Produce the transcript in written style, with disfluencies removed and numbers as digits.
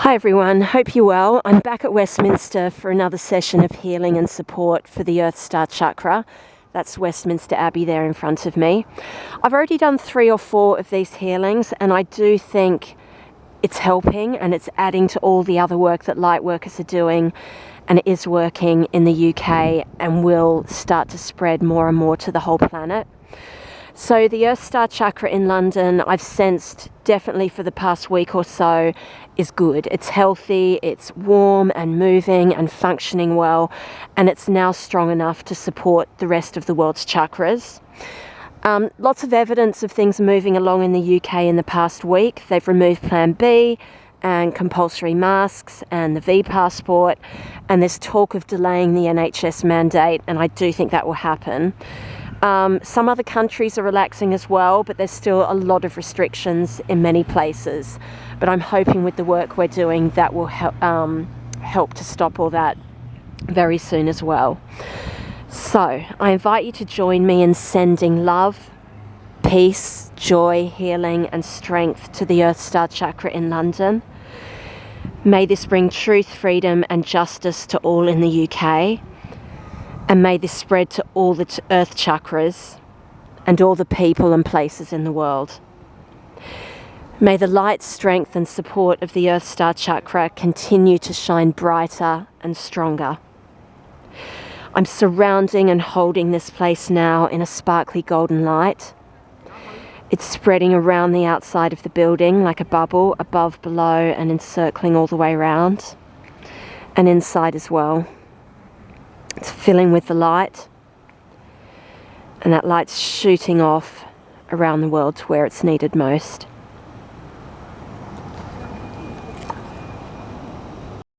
Hi everyone, hope you're well. I'm back at Westminster for another session of healing and support for the Earth Star Chakra. That's Westminster Abbey there in front of me. I've already done 3 or 4 of these healings, and I do think it's helping and it's adding to all the other work that light workers are doing, and it is working in the UK and will start to spread more and more to the whole planet. So the Earth Star Chakra in London, I've sensed definitely for the past week or so, is good. It's healthy, it's warm and moving and functioning well, and it's now strong enough to support the rest of the world's chakras. Lots of evidence of things moving along in the UK in the past week. They've removed Plan B and compulsory masks and the V passport, and there's talk of delaying the NHS mandate, and I do think that will happen. Some other countries are relaxing as well, but there's still a lot of restrictions in many places. But I'm hoping with the work we're doing that will help to stop all that very soon as well. So I invite you to join me in sending love, peace, joy, healing and strength to the Earth Star Chakra in London. May this bring truth, freedom and justice to all in the UK. And may this spread to all the earth chakras and all the people and places in the world. May the light, strength and support of the Earth Star Chakra continue to shine brighter and stronger. I'm surrounding and holding this place now in a sparkly golden light. It's spreading around the outside of the building like a bubble, above, below and encircling all the way around. And inside as well. It's filling with the light, and that light's shooting off around the world to where it's needed most.